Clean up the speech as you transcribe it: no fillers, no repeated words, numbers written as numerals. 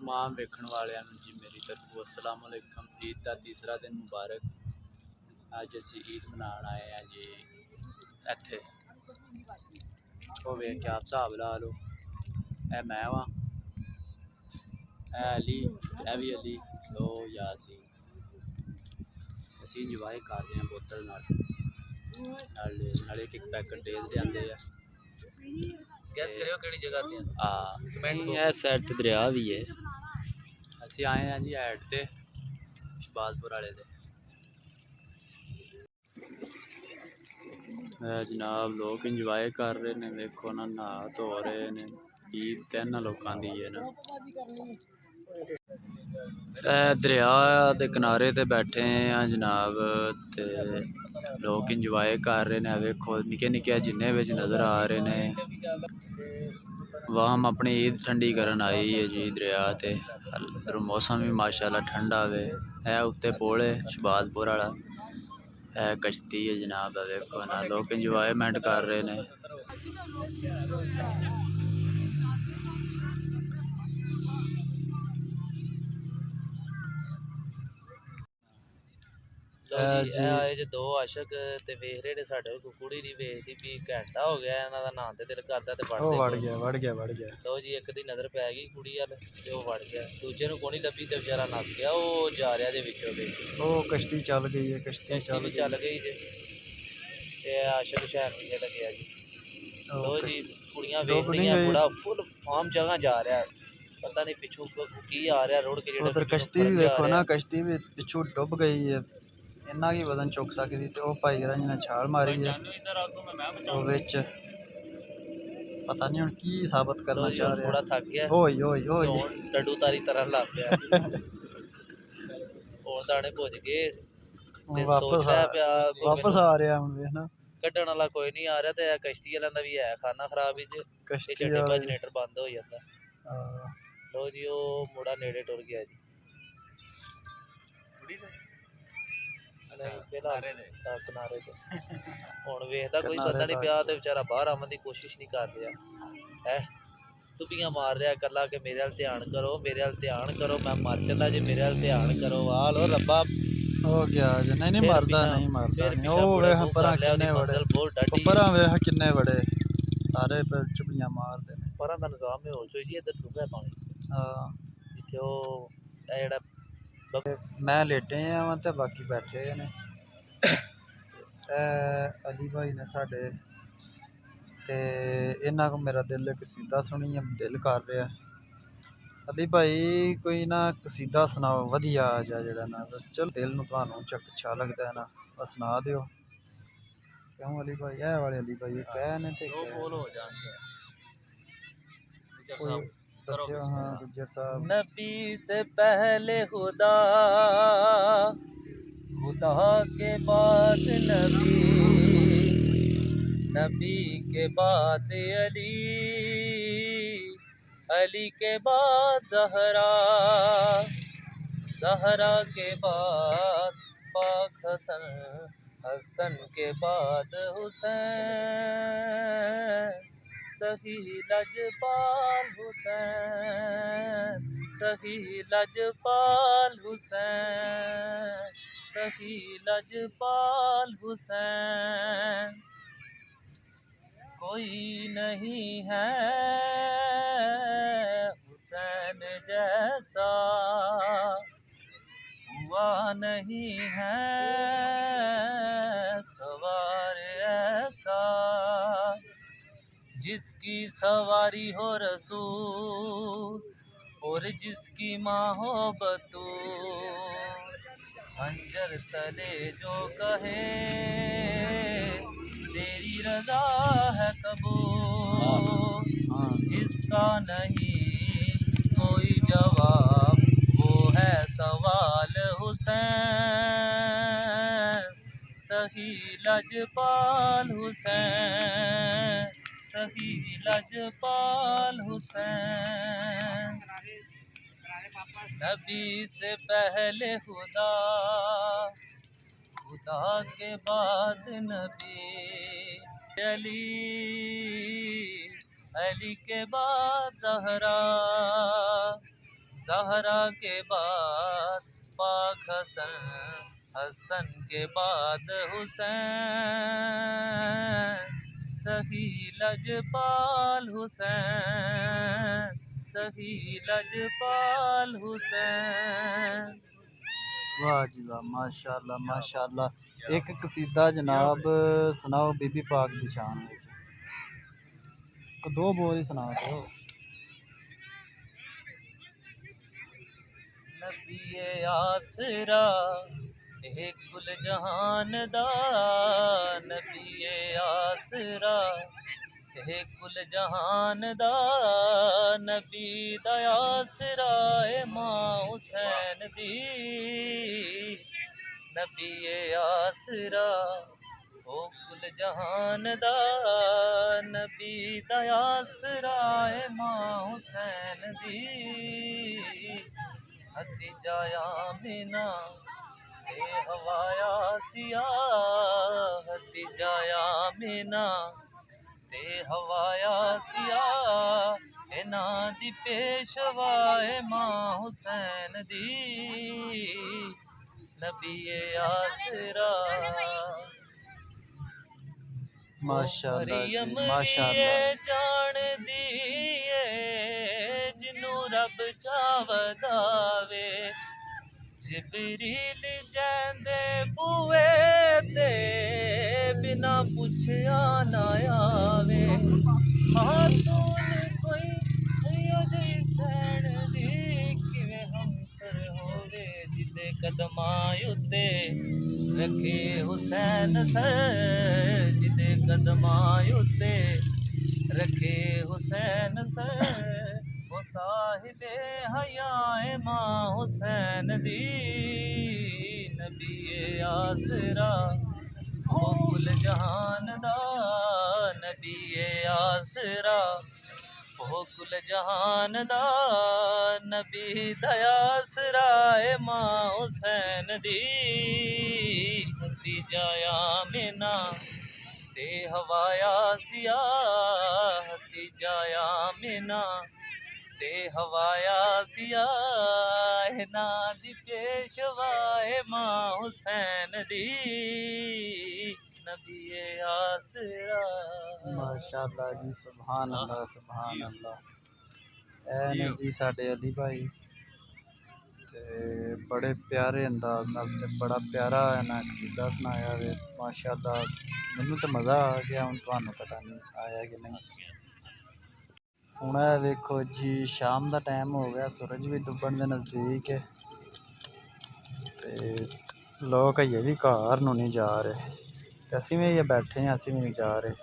तमाम वेखण वालियां नूं जी मेरी तरफों अस्सलाम वालेकुम। ईद का तीसरा दिन मुबारक। अज असी ईद मनाउण आए हैं जी इत्थे। वो वेख के आप हिसाब ला लो, ए मैं वां, ए अली, ए भी अली, तो यासीन। असी इंजॉय कर रहे हैं बोतल नाल एक पैकेट डेज लिआंदे आ। गैस करियो किहड़ी जगह ते आ कमेंट इस साइड ते दरिया भी है। असी आए हैं जी ऐड ते शहबाजपुर वाले दे। जनाब लोग इंजॉय कर रहे ने, देखो ना नहा धो रहे ने। ईद ते इन्हां लोकां दी है ना। दरिया के किनारे ते बैठे हैं जनाब, ते लोग इंजॉय कर रहे हैं। वेखो निक्के निक्के जिन्ने बिच नज़र आ रहे हैं। वह हम अपनी ईद ठंडी करन आई है जी दरिया ते। मौसम भी माशाल्लाह ठंडा वे है। उत्ते पुल है शहबाजपुर वाला, है कश्ती है जनाब। देखो ना लोग इंजॉयमेंट कर रहे हैं। आए जो दो आशक ते वेख रहे ने साडे कोल कुड़ी नहीं वेखदी भी घंटा हो गया इन्हां दा नहां ते दिल करदा ते वड़ गया। लो जी एक दी नज़र पै गई कुड़ी अल ते ओह वड़ गया। दूजे नूं कोई नहीं लभी ते बेचारा नस गया। ओह जा रहा जे विचों दे। ओ कश्ती चल गई है, कश्ती चल गई जे। ते आशक शहर नीचे लगे जी। लो जी कुड़ियां वेख रही हैं, मुड़ा फुल फार्म जगह जा रहा है। पता नहीं पिछू की आ रहा रोड के उधर कश्ती भी देखो ना, कश्ती भी पिछू डुब गई है। इन्ना की वजन चुक सकती ते ओ भाई ने छाल मारी है ओ विच। पता नहीं हुण की साबित करना चाह रहा है। थक गया ओए ओए ओए डड्डू तारी तरह लग गया। हुण दाने भुज गए ते सोच रहा पिया वापस आ रहा हुण वेख ना। कड्ढण वाला कोई नहीं आ रहा ते कश्ती वालियां दा भी है खाना खराब विच। कश्ती झट्टे जनरेटर बंद हो जाता। लो जी ओ मुड़ा नेड़े टुर गया जी। किनारे ते हुण वेखदा कोई बंदा नहीं पिया ते बेचारा बाहर आवन दी कोशिश नहीं कर रहा है। तुबियां मार रहा कला के मेरे अल ध्यान करो, मेरे अल ध्यान करो, मैं मर चला जे मेरे अल ध्यान करो। वाह लो रब्बा हो गया जे। नहीं मरदा नहीं ओ वेख परां किन्ने बड़े, परां वेख किन्ने बड़े सारे चुबियां मारदे ने। परां दा निजाम है होल जी इधर डूंगा पानी। हां जिथे ओ जेड़ा मैं लेटे आ ते बाकी बैठे ने। अली भाई ने साडे ते इन्हां को मेरा दिल कसीदा सुनिए दिल कर रहा। अली भाई कोई ना कसीदा सुनाओ वधिया जा जेड़ा ना, चलो दिल नूं तुहानूं अच्छा लगदा है ना, बस सुना दिओ। क्यों अली भाई है वाले अली भाई कह ने ते बोल हो जांदे दस्सिओ। हाँ गुज्जर साहब। नबी से पहले खुदा, खुदा के बाद नबी, नबी के बाद अली, अली के बाद ज़हरा, ज़हरा के बाद पाक हसन, हसन के बाद हुसैन, सही लजपाल हुसैन, सही लजपाल हुसैन, सही लजपाल हुसैन। कोई नहीं है हुसैन जैसा, हुआ नहीं है सवार ऐसा, जिसकी सवारी हो रसूल और जिसकी माँ हो बतूल। खंजर तले जो कहे तेरी रज़ा है कबूल, जिसका नहीं कोई जवाब वो है सवाल हुसैन, सही लजपाल हुसैन, सही लजपाल हुसैन। नबी से पहले खुदा, खुदा के बाद नबी, अली, अली के बाद ज़हरा, ज़हरा के बाद पाक हसन, हसन के बाद हुसैन, सही लजपाल हुसैन, सही लजपाल हुसैन। वाह जी वाह, माशाअल्लाह माशाअल्लाह। एक कसीदा जनाब सुनाओ बीबी पाक दी शान विच, दो बोल ही सुना दो। नबीए आसरा ए कुल जहान दा, नबीए आसरा ए कुल जहान दा, नबी दा आसरा ए मां हुसैन दी, नबीए आसरा ओ कुल जहान दा, नबी दा आसरा ए मां हुसैन दी, हसी जाया मीना ते हवाया सिया, हसी जाया मीना ते हवाया सिया, इना दी पेशवा ए मां हुसैन दी, नबीए आसरा। माशाअल्लाह जी माशाअल्लाह। जान दिए जिन्नू रब चावदा वे, जिबरील जैंदे बुए ते बिना पुछया ना आवे, खातून कोई जी सैन दी किवें हमसर होवे, जिदे कदमां उत्ते रखे हुसैन सर, जिदे कदमां उत्ते रखे हुसैन सर, ओ साहिबे हयाए मां हुसैन दी, नबीए आसरा ओ कुल जहान दा, नबीए आसरा ओ कुल जहान दा, नबी दा आसरा ए मां हुसैन दी, हसी जाया मीना ते हवाया सिया, हसी जाया मीना ते हवाया सिया, इना दी पेशवा ए मां हुसैन दी, नबीए आसरा। माशाअल्लाह जी, सुभान अल्लाह सुभान अल्लाह। ऐ ने जी साडे अली भाई ते बड़े प्यारे अंदाज नाल ते बड़ा प्यारा इन्हां कसीदा सुनाया वे, माशाअल्लाह। मैनू तो मज़ा आ गया, हुण तुहानू पता नहीं आया कि नहीं। हुण ऐ वेखो जी शाम दा टाइम हो गया, सूरज भी डुब्बण दे नज़दीक है ते लोग अजें भी घर नूं नहीं जा रहे, ते असीं भी बैठे हैं, असीं भी नहीं जा रहे।